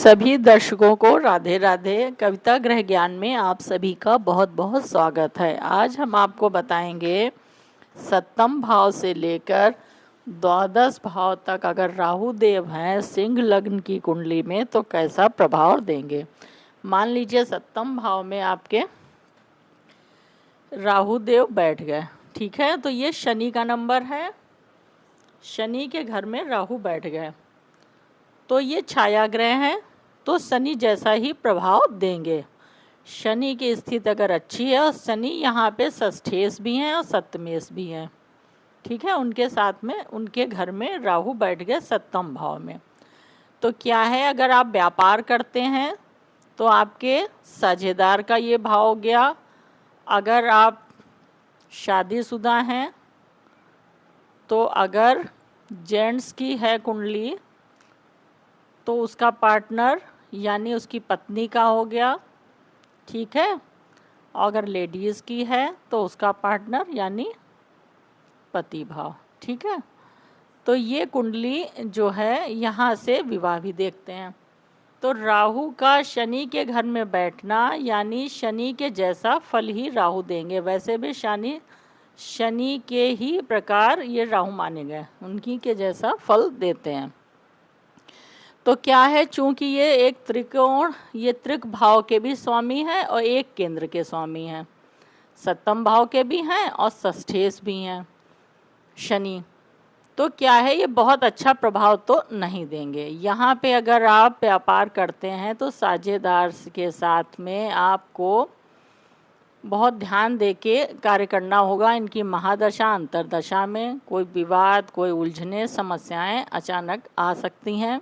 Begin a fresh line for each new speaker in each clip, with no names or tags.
सभी दर्शकों को राधे राधे। कविता गृह ज्ञान में आप सभी का बहुत बहुत स्वागत है। आज हम आपको बताएंगे सप्तम भाव से लेकर द्वादश भाव तक अगर राहु देव हैं सिंह लग्न की कुंडली में तो कैसा प्रभाव देंगे। मान लीजिए सप्तम भाव में आपके राहु देव बैठ गए, ठीक है, तो ये शनि का नंबर है। शनि के घर में राहु बैठ गए तो ये छाया ग्रह हैं, तो शनि जैसा ही प्रभाव देंगे। शनि की स्थिति अगर अच्छी है और शनि यहाँ पे षष्ठेश भी हैं और सप्तमेश भी हैं, ठीक है, उनके साथ में उनके घर में राहु बैठ गए सप्तम भाव में। तो क्या है, अगर आप व्यापार करते हैं तो आपके साझेदार का ये भाव हो गया। अगर आप शादीशुदा हैं तो अगर जेंट्स की है कुंडली तो उसका पार्टनर यानी उसकी पत्नी का हो गया, ठीक है। अगर लेडीज़ की है तो उसका पार्टनर यानी पति भाव, ठीक है। तो ये कुंडली जो है यहाँ से विवाह भी देखते हैं। तो राहु का शनि के घर में बैठना यानी शनि के जैसा फल ही राहु देंगे। वैसे भी शनि के ही प्रकार ये राहु माने गए, उनकी के जैसा फल देते हैं। तो क्या है, चूंकि ये एक त्रिकोण, ये त्रिक भाव के भी स्वामी हैं और एक केंद्र के स्वामी हैं, सप्तम भाव के भी हैं और षष्ठेश भी हैं शनि। तो क्या है, ये बहुत अच्छा प्रभाव तो नहीं देंगे। यहाँ पे अगर आप व्यापार करते हैं तो साझेदार के साथ में आपको बहुत ध्यान दे के कार्य करना होगा। इनकी महादशा अंतरदशा में कोई विवाद, कोई उलझने, समस्याएं अचानक आ सकती हैं।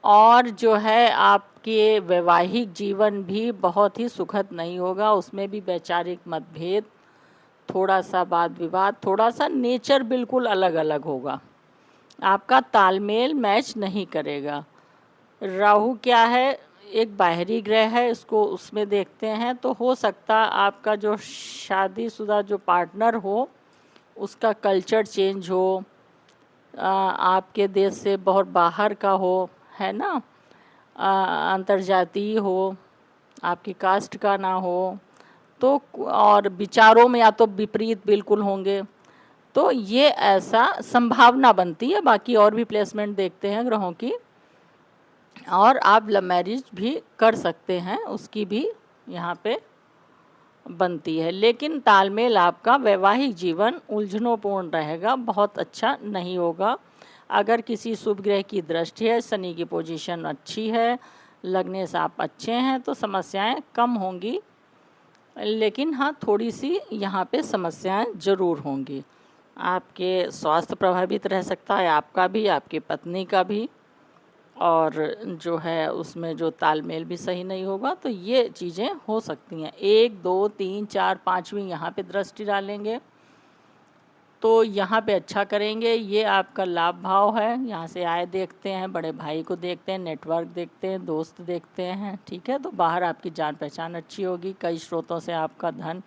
और जो है आपके वैवाहिक जीवन भी बहुत ही सुखद नहीं होगा, उसमें भी वैचारिक मतभेद, थोड़ा सा वाद विवाद, थोड़ा सा नेचर बिल्कुल अलग अलग होगा, आपका तालमेल मैच नहीं करेगा। राहु क्या है, एक बाहरी ग्रह है, इसको उसमें देखते हैं तो हो सकता आपका जो शादीशुदा जो पार्टनर हो उसका कल्चर चेंज हो, आपके देश से बहुत बाहर का हो, है ना, अंतर्जातीय हो, आपकी कास्ट का ना हो, तो और विचारों में या तो विपरीत बिल्कुल होंगे, तो ये ऐसा संभावना बनती है। बाकी और भी प्लेसमेंट देखते हैं ग्रहों की, और आप लव मैरिज भी कर सकते हैं, उसकी भी यहाँ पे बनती है। लेकिन तालमेल आपका वैवाहिक जीवन उलझनों पूर्ण रहेगा, बहुत अच्छा नहीं होगा। अगर किसी शुभ ग्रह की दृष्टि है, शनि की पोजीशन अच्छी है, लगने से आप अच्छे हैं, तो समस्याएं कम होंगी। लेकिन हाँ, थोड़ी सी यहाँ पे समस्याएं ज़रूर होंगी। आपके स्वास्थ्य प्रभावित रह सकता है, आपका भी, आपकी पत्नी का भी, और जो है उसमें जो तालमेल भी सही नहीं होगा। तो ये चीज़ें हो सकती हैं। 1 2 3 4 5वीं यहाँ पे दृष्टि डालेंगे तो यहाँ पे अच्छा करेंगे। ये आपका लाभ भाव है, यहाँ से आय देखते हैं, बड़े भाई को देखते हैं, नेटवर्क देखते हैं, दोस्त देखते हैं, ठीक है। तो बाहर आपकी जान पहचान अच्छी होगी, कई स्रोतों से आपका धन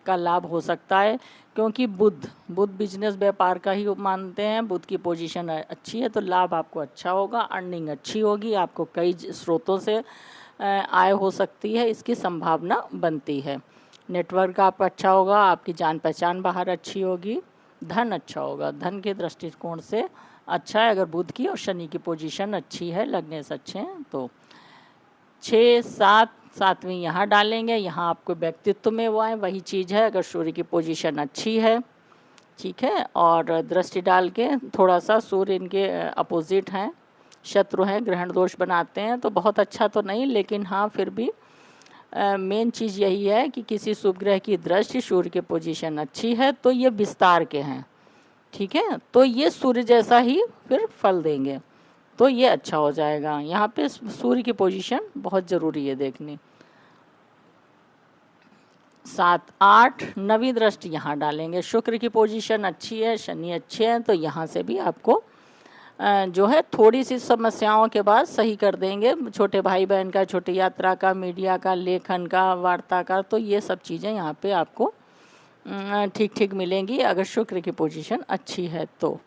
का लाभ हो सकता है, क्योंकि बुध बिजनेस व्यापार का ही मानते हैं। बुध की पोजीशन अच्छी है तो लाभ आपको अच्छा होगा, अर्निंग अच्छी होगी, आपको कई स्रोतों से आय हो सकती है, इसकी संभावना बनती है। नेटवर्क आपका अच्छा होगा, आपकी जान पहचान बाहर अच्छी होगी, धन अच्छा होगा, धन के दृष्टिकोण से अच्छा है। अगर बुध की और शनि की पोजीशन अच्छी है, लगने से अच्छे हैं, तो 6 7 7वीं यहाँ डालेंगे। यहाँ आपको व्यक्तित्व में वो आए, वही चीज़ है। अगर सूर्य की पोजीशन अच्छी है, ठीक है, और दृष्टि डाल के थोड़ा सा सूर्य इनके अपोजिट हैं, शत्रु हैं, ग्रहण दोष बनाते हैं, तो बहुत अच्छा तो नहीं, लेकिन हाँ फिर भी मेन चीज़ यही है कि किसी शुभ ग्रह की दृष्टि सूर्य की पोजीशन अच्छी है तो ये विस्तार के हैं, ठीक है, तो ये सूर्य जैसा ही फिर फल देंगे, तो ये अच्छा हो जाएगा। यहाँ पे सूर्य की पोजीशन बहुत ज़रूरी है देखनी। 7 8 9वीं दृष्टि यहाँ डालेंगे। शुक्र की पोजीशन अच्छी है, शनि अच्छे हैं, तो यहाँ से भी आपको जो है थोड़ी सी समस्याओं के बाद सही कर देंगे। छोटे भाई बहन का, छोटी यात्रा का, मीडिया का, लेखन का, वार्ता का, तो ये सब चीज़ें यहाँ पे आपको ठीक ठीक मिलेंगी अगर शुक्र की पोजीशन अच्छी है तो।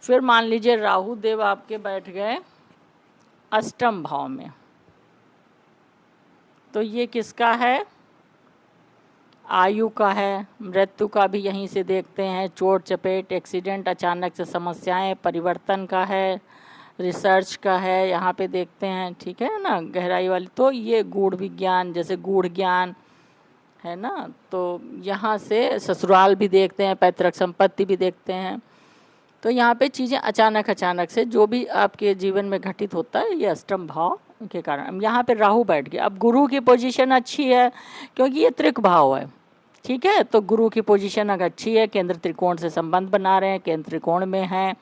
फिर मान लीजिए राहु देव आपके बैठ गए अष्टम भाव में। तो ये किसका है? आयु का है। मृत्यु का भी यहीं से देखते हैं, चोट चपेट, एक्सीडेंट, अचानक से समस्याएं, परिवर्तन का है, रिसर्च का है, यहाँ पे देखते हैं, ठीक है ना, गहराई वाली। तो ये गूढ़ विज्ञान, जैसे गूढ़ ज्ञान है ना, तो यहाँ से ससुराल भी देखते हैं, पैतृक संपत्ति भी देखते हैं। तो यहाँ पे चीज़ें अचानक से जो भी आपके जीवन में घटित होता है, ये अष्टम भाव के कारण। यहाँ पे राहु बैठ गया। अब गुरु की पोजीशन अच्छी है क्योंकि ये त्रिक भाव है, ठीक है। तो गुरु की पोजीशन अगर अच्छी है, केंद्र त्रिकोण से संबंध बना रहे हैं, केंद्र त्रिकोण में हैं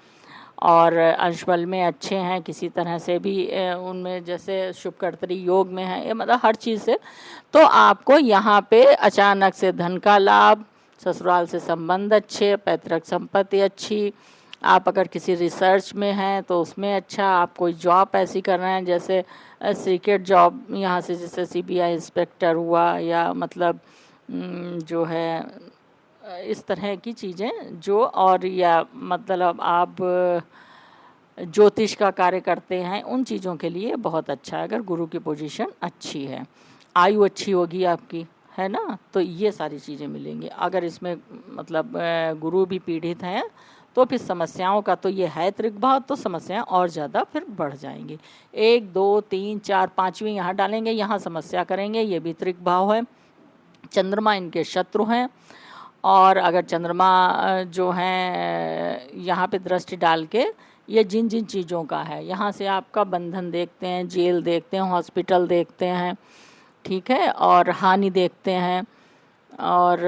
और अंश बल में अच्छे हैं, किसी तरह से भी उनमें जैसे शुभकर्तरी योग में है, ये मतलब हर चीज़ से। तो आपको यहाँ पे अचानक से धन का लाभ, ससुराल से संबंध अच्छे, पैतृक संपत्ति अच्छी। आप अगर किसी रिसर्च में हैं तो उसमें अच्छा, आप कोई जॉब ऐसी कर रहे हैं जैसे सीक्रेट जॉब, यहाँ से जैसे सीबीआई इंस्पेक्टर हुआ, या मतलब जो है इस तरह की चीज़ें जो, और या मतलब आप ज्योतिष का कार्य करते हैं, उन चीज़ों के लिए बहुत अच्छा है अगर गुरु की पोजीशन अच्छी है। आयु अच्छी होगी आपकी, है ना, तो ये सारी चीज़ें मिलेंगी। अगर इसमें मतलब गुरु भी पीड़ित हैं तो फिर समस्याओं का, तो ये है त्रिक भाव, तो समस्याएं और ज़्यादा फिर बढ़ जाएंगी। 1 2 3 4 5वीं यहाँ डालेंगे, यहाँ समस्या करेंगे, ये भी त्रिक भाव है। चंद्रमा इनके शत्रु हैं, और अगर चंद्रमा जो हैं यहाँ पे दृष्टि डाल के, ये जिन जिन चीज़ों का है, यहाँ से आपका बंधन देखते हैं, जेल देखते हैं, हॉस्पिटल देखते हैं, ठीक है, और हानि देखते हैं, और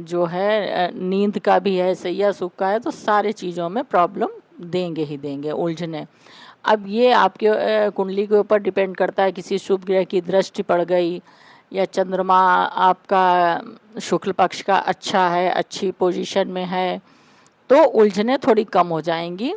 जो है नींद का भी है, सैया सुख का है, तो सारे चीज़ों में प्रॉब्लम देंगे ही देंगे, उलझने। अब ये आपके कुंडली के ऊपर डिपेंड करता है, किसी शुभ ग्रह की दृष्टि पड़ गई, या चंद्रमा आपका शुक्ल पक्ष का अच्छा है, अच्छी पोजीशन में है, तो उलझने थोड़ी कम हो जाएंगी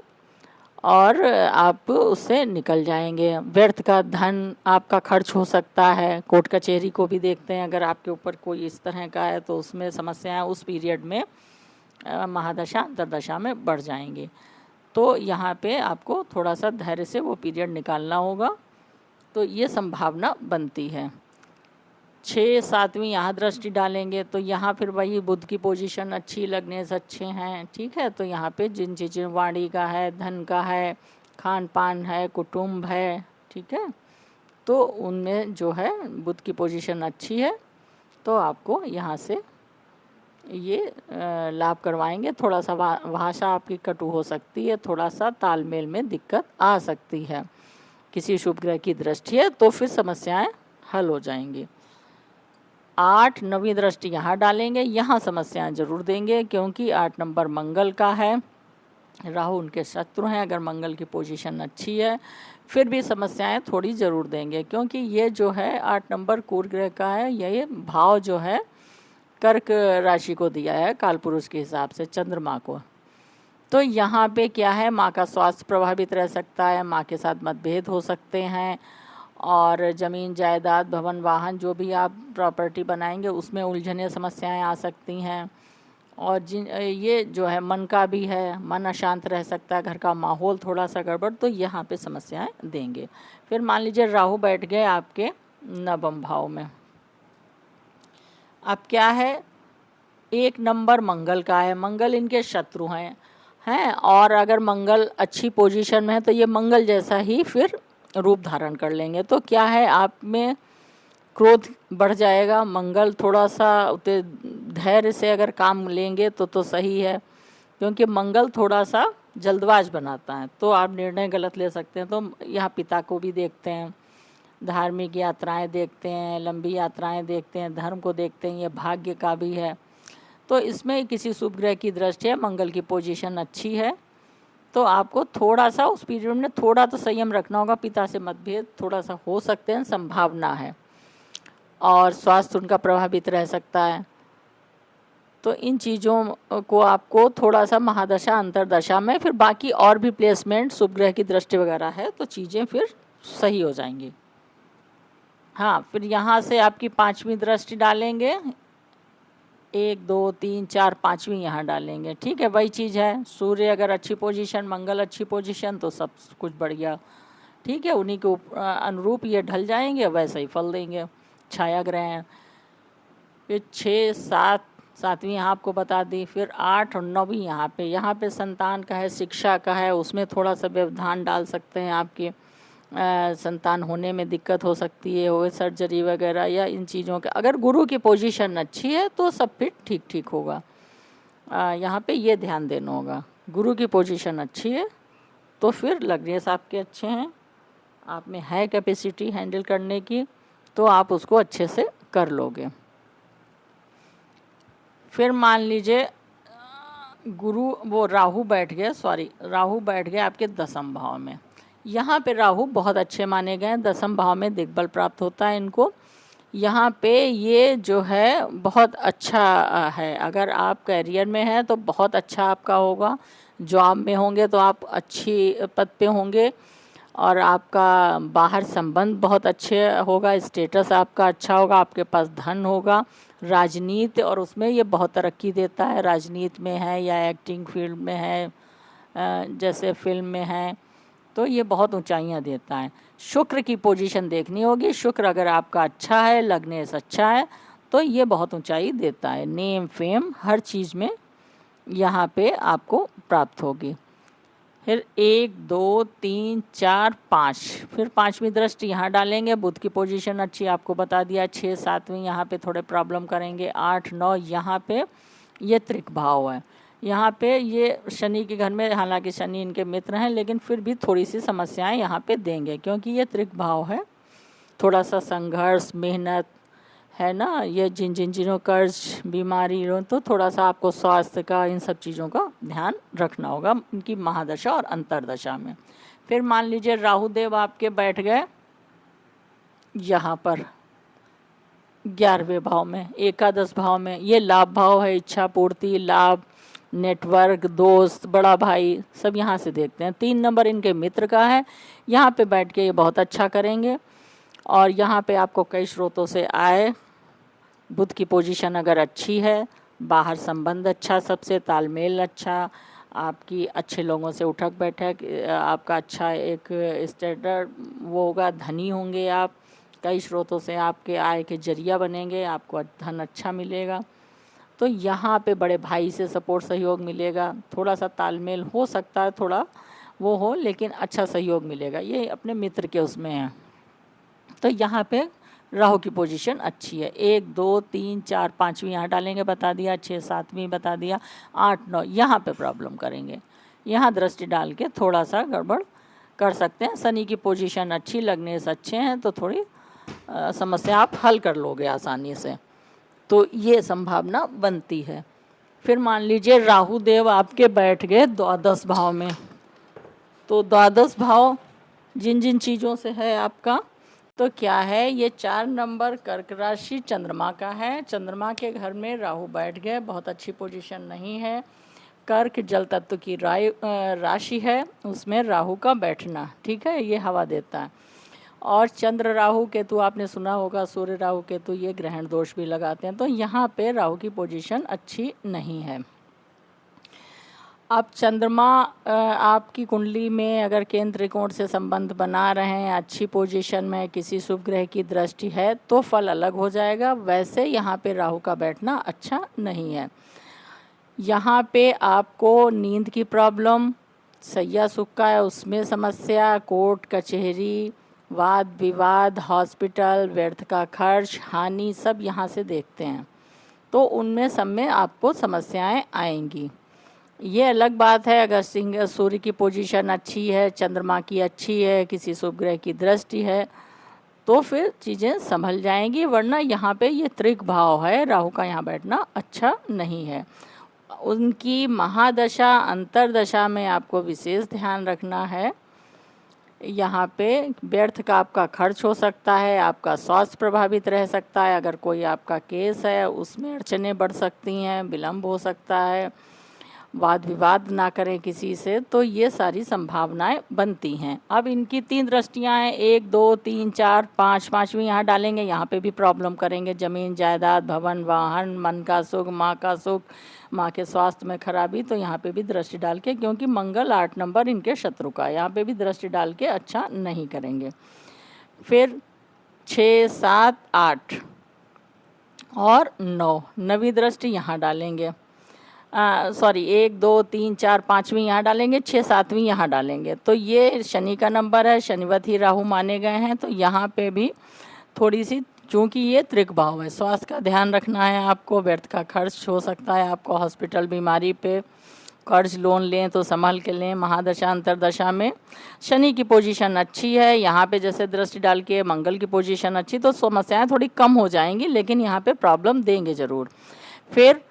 और आप उससे निकल जाएंगे। व्यर्थ का धन आपका खर्च हो सकता है। कोर्ट कचहरी को भी देखते हैं, अगर आपके ऊपर कोई इस तरह का है तो उसमें समस्याएं उस पीरियड में महादशा अंतरदशा में बढ़ जाएंगी। तो यहाँ पे आपको थोड़ा सा धैर्य से वो पीरियड निकालना होगा, तो ये संभावना बनती है। 6 7वीं यहाँ दृष्टि डालेंगे तो यहाँ फिर वही बुध की पोजीशन अच्छी, लग्नेश अच्छे हैं, ठीक है। तो यहाँ पे जिन चीज़ें वाणी का है, धन का है, खान पान है, कुटुंब है, ठीक है, तो उनमें जो है बुध की पोजीशन अच्छी है, तो आपको यहाँ से ये लाभ करवाएंगे। थोड़ा सा भाषा आपकी कटु हो सकती है, थोड़ा सा तालमेल में दिक्कत आ सकती है, किसी शुभ ग्रह की दृष्टि है, तो फिर समस्याएं हल हो जाएंगी। 8 9वीं दृष्टि यहाँ डालेंगे, यहाँ समस्याएं जरूर देंगे, क्योंकि 8 नंबर मंगल का है, राहु उनके शत्रु हैं। अगर मंगल की पोजीशन अच्छी है फिर भी समस्याएं थोड़ी ज़रूर देंगे, क्योंकि ये जो है 8 नंबर कुर ग्रह का है, ये भाव जो है कर्क राशि को दिया है कालपुरुष के हिसाब से, चंद्रमा को। तो यहाँ पे क्या है, माँ का स्वास्थ्य प्रभावित रह सकता है, माँ के साथ मतभेद हो सकते हैं, और ज़मीन जायदाद भवन वाहन जो भी आप प्रॉपर्टी बनाएंगे उसमें उलझने समस्याएं आ सकती हैं। और जिन ये जो है मन का भी है, मन अशांत रह सकता है, घर का माहौल थोड़ा सा गड़बड़, तो यहाँ पे समस्याएं देंगे। फिर मान लीजिए राहु बैठ गए आपके 9वें भाव में। अब क्या है, 1 नंबर मंगल का है, मंगल इनके शत्रु हैं और अगर मंगल अच्छी पोजीशन में है तो ये मंगल जैसा ही फिर रूप धारण कर लेंगे। तो क्या है, आप में क्रोध बढ़ जाएगा। मंगल थोड़ा सा धैर्य से अगर काम लेंगे तो सही है, क्योंकि मंगल थोड़ा सा जल्दबाज बनाता है, तो आप निर्णय गलत ले सकते हैं। तो यहाँ पिता को भी देखते हैं, धार्मिक यात्राएं देखते हैं, लंबी यात्राएं देखते हैं, धर्म को देखते हैं, ये भाग्य का भी है। तो इसमें किसी शुभ ग्रह की दृष्टि है, मंगल की पोजीशन अच्छी है, तो आपको थोड़ा सा उस पीरियड में थोड़ा तो संयम रखना होगा। पिता से मतभेद थोड़ा सा हो सकते हैं, संभावना है, और स्वास्थ्य उनका प्रभावित रह सकता है। तो इन चीज़ों को आपको थोड़ा सा महादशा अंतरदशा में, फिर बाकी और भी प्लेसमेंट शुभ ग्रह की दृष्टि वगैरह है तो चीज़ें फिर सही हो जाएंगी। हाँ, फिर यहाँ से आपकी 5वीं दृष्टि डालेंगे, 1 2 3 4 5वीं यहाँ डालेंगे, ठीक है। वही चीज़ है, सूर्य अगर अच्छी पोजीशन, मंगल अच्छी पोजीशन, तो सब कुछ बढ़िया, ठीक है, उन्हीं के अनुरूप ये ढल जाएंगे, वैसा ही फल देंगे, छाया ग्रह हैं। फिर 6, 7, 7वीं यहाँ आपको बता दी, फिर 8 और 9वीं यहाँ पे संतान का है, शिक्षा का है, उसमें थोड़ा सा व्यवधान डाल सकते हैं, आपके संतान होने में दिक्कत हो सकती है, हो सर्जरी वगैरह या इन चीज़ों के। अगर गुरु की पोजीशन अच्छी है तो सब फिर ठीक ठीक होगा। यहाँ पे ये ध्यान देना होगा, गुरु की पोजीशन अच्छी है तो फिर लग्नेश आपके अच्छे हैं, आप में है कैपेसिटी हैंडल करने की, तो आप उसको अच्छे से कर लोगे। फिर मान लीजिए गुरु वो राहु बैठ गए आपके 10म भाव में। यहाँ पे राहु बहुत अच्छे माने गए हैं, 10म भाव में दिग्बल प्राप्त होता है इनको। यहाँ पे ये जो है बहुत अच्छा है, अगर आप करियर में हैं तो बहुत अच्छा आपका होगा, जॉब में होंगे तो आप अच्छी पद पे होंगे, और आपका बाहर संबंध बहुत अच्छे होगा, स्टेटस आपका अच्छा होगा, आपके पास धन होगा। राजनीति और उसमें ये बहुत तरक्की देता है, राजनीति में है या एक्टिंग फील्ड में है, जैसे फिल्म में है, तो ये बहुत ऊंचाइयां देता है। शुक्र की पोजीशन देखनी होगी, शुक्र अगर आपका अच्छा है, लग्नेश अच्छा है, तो ये बहुत ऊंचाई देता है, नेम फेम हर चीज़ में यहाँ पे आपको प्राप्त होगी। फिर 1, 2, 3, 4, 5, फिर 5वीं दृष्टि यहाँ डालेंगे, बुध की पोजीशन अच्छी आपको बता दिया। 6, 7वीं यहाँ पे थोड़े प्रॉब्लम करेंगे। 8, 9 यहाँ पे ये त्रिक भाव है, यहाँ पे ये शनि के घर में, हालांकि शनि इनके मित्र हैं लेकिन फिर भी थोड़ी सी समस्याएं यहाँ पे देंगे, क्योंकि ये त्रिक भाव है, थोड़ा सा संघर्ष, मेहनत है ना, ये जिन कर्ज, बीमारी हो, तो थोड़ा सा आपको स्वास्थ्य का, इन सब चीज़ों का ध्यान रखना होगा इनकी महादशा और अंतरदशा में। फिर मान लीजिए राहु देव आपके बैठ गए यहाँ पर 11वें भाव में, एकादश भाव में, ये लाभ भाव है, इच्छा पूर्ति, लाभ, नेटवर्क, दोस्त, बड़ा भाई, सब यहाँ से देखते हैं। 3 नंबर इनके मित्र का है, यहाँ पे बैठ के ये बहुत अच्छा करेंगे, और यहाँ पे आपको कई स्रोतों से आए, बुध की पोजीशन अगर अच्छी है, बाहर संबंध अच्छा, सबसे तालमेल अच्छा, आपकी अच्छे लोगों से उठक बैठक, आपका अच्छा एक स्टैंडर्ड वो होगा, धनी होंगे आप, कई स्रोतों से आपके आय के जरिया बनेंगे, आपको धन अच्छा मिलेगा। तो यहाँ पे बड़े भाई से सपोर्ट सहयोग मिलेगा, थोड़ा सा तालमेल हो सकता है, थोड़ा वो हो, लेकिन अच्छा सहयोग मिलेगा, ये अपने मित्र के उसमें है। तो यहाँ पे राहु की पोजीशन अच्छी है। 1, 2, 3, 4, 5वीं यहाँ डालेंगे, बता दिया। 6, 7वीं बता दिया। 8, 9 यहाँ पे प्रॉब्लम करेंगे, यहाँ दृष्टि डाल के थोड़ा सा गड़बड़ कर सकते हैं। शनि की पोजीशन अच्छी, लग्नेश अच्छे हैं, तो थोड़ी समस्या आप हल कर लोगे आसानी से, तो ये संभावना बनती है। फिर मान लीजिए राहु देव आपके बैठ गए द्वादश भाव में, तो द्वादश भाव जिन चीज़ों से है आपका, तो क्या है, ये 4 नंबर कर्क राशि चंद्रमा का है, चंद्रमा के घर में राहु बैठ गए, बहुत अच्छी पोजीशन नहीं है। कर्क जल तत्व की राशि है, उसमें राहु का बैठना, ठीक है, ये हवा देता है। और चंद्र राहु केतु आपने सुना होगा, सूर्य राहु केतु ये ग्रहण दोष भी लगाते हैं, तो यहाँ पे राहु की पोजीशन अच्छी नहीं है। अब चंद्रमा आपकी कुंडली में अगर केंद्र त्रिकोण से संबंध बना रहे हैं, अच्छी पोजीशन में, किसी शुभ ग्रह की दृष्टि है, तो फल अलग हो जाएगा। वैसे यहाँ पे राहु का बैठना अच्छा नहीं है। यहाँ पे आपको नींद की प्रॉब्लम, सैया सुख का है उसमें समस्या, कोर्ट कचहरी, वाद विवाद, हॉस्पिटल, व्यर्थ का खर्च, हानि, सब यहाँ से देखते हैं, तो उनमें सब में आपको समस्याएं आएंगी। ये अलग बात है अगर सिंह सूर्य की पोजीशन अच्छी है, चंद्रमा की अच्छी है, किसी शुभ ग्रह की दृष्टि है, तो फिर चीज़ें संभल जाएंगी। वरना यहाँ पे ये त्रिक भाव है, राहु का यहाँ बैठना अच्छा नहीं है। उनकी महादशा अंतरदशा में आपको विशेष ध्यान रखना है। यहाँ पे व्यर्थ का आपका खर्च हो सकता है, आपका स्वास्थ्य प्रभावित रह सकता है, अगर कोई आपका केस है उसमें अड़चनें बढ़ सकती हैं, विलम्ब हो सकता है, वाद विवाद ना करें किसी से, तो ये सारी संभावनाएं बनती हैं। अब इनकी 3 दृष्टियां हैं, 1 2 3 4 5, 5वीं यहाँ डालेंगे, यहाँ पे भी प्रॉब्लम करेंगे। ज़मीन जायदाद, भवन वाहन, मन का सुख, माँ का सुख, माँ के स्वास्थ्य में खराबी, तो यहाँ पे भी दृष्टि डाल के, क्योंकि मंगल 8 नंबर इनके शत्रु का, यहाँ पे भी दृष्टि डाल के अच्छा नहीं करेंगे। फिर 6 7 8 और 9, 9वीं दृष्टि यहाँ डालेंगे। 1 2 3 4 5वीं यहाँ डालेंगे, 6 7वीं यहाँ डालेंगे। तो ये शनि का नंबर है, शनिवत ही राहु माने गए हैं। तो यहाँ पे भी थोड़ी सी, चूँकि ये त्रिक भाव है, स्वास्थ्य का ध्यान रखना है आपको। व्यर्थ का खर्च हो सकता है आपको, हॉस्पिटल बीमारी पे कर्ज लोन लें तो संभाल के लें। महादशा अंतरदशा में शनि की पोजीशन अच्छी है, यहाँ पे जैसे दृष्टि डाल के मंगल की पोजीशन अच्छी, तो समस्याएं थोड़ी कम हो जाएंगी, लेकिन यहाँ पे प्रॉब्लम देंगे ज़रूर। फिर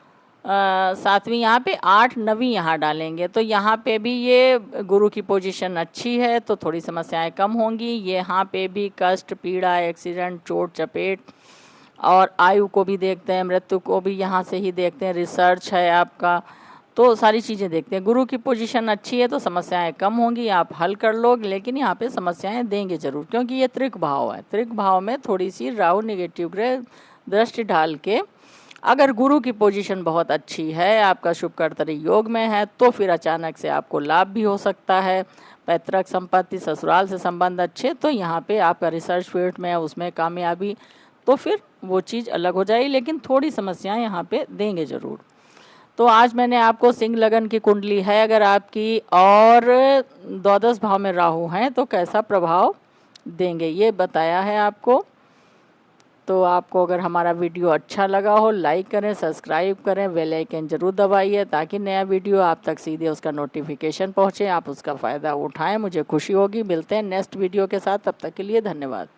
7वीं यहाँ पे, 8 9वीं यहाँ डालेंगे। तो यहाँ पे भी ये गुरु की पोजीशन अच्छी है, तो थोड़ी समस्याएं कम होंगी। यहाँ पे भी कष्ट, पीड़ा, एक्सीडेंट, चोट चपेट, और आयु को भी देखते हैं, मृत्यु को भी यहाँ से ही देखते हैं, रिसर्च है आपका, तो सारी चीज़ें देखते हैं। गुरु की पोजीशन अच्छी है तो समस्याएं कम होंगी, आप हल कर लोगे, लेकिन यहाँ पे समस्याएं देंगे ज़रूर, क्योंकि ये त्रिक भाव है। त्रिक भाव में थोड़ी सी राहु नेगेटिव ग्रह दृष्टि डाल के, अगर गुरु की पोजीशन बहुत अच्छी है, आपका शुभ कर्तरी योग में है, तो फिर अचानक से आपको लाभ भी हो सकता है। पैतृक संपत्ति, ससुराल से संबंध अच्छे, तो यहाँ पे आपका रिसर्च फील्ड में उसमें कामयाबी, तो फिर वो चीज़ अलग हो जाएगी, लेकिन थोड़ी समस्याएं यहाँ पे देंगे ज़रूर। तो आज मैंने आपको सिंह लगन की कुंडली है अगर आपकी, और द्वादश भाव में राहु हैं, तो कैसा प्रभाव देंगे ये बताया है आपको। तो आपको अगर हमारा वीडियो अच्छा लगा हो, लाइक करें, सब्सक्राइब करें, बेल आइकन जरूर दबाइए, ताकि नया वीडियो आप तक सीधे उसका नोटिफिकेशन पहुँचे, आप उसका फ़ायदा उठाएं। मुझे खुशी होगी। मिलते हैं नेक्स्ट वीडियो के साथ, तब तक के लिए धन्यवाद।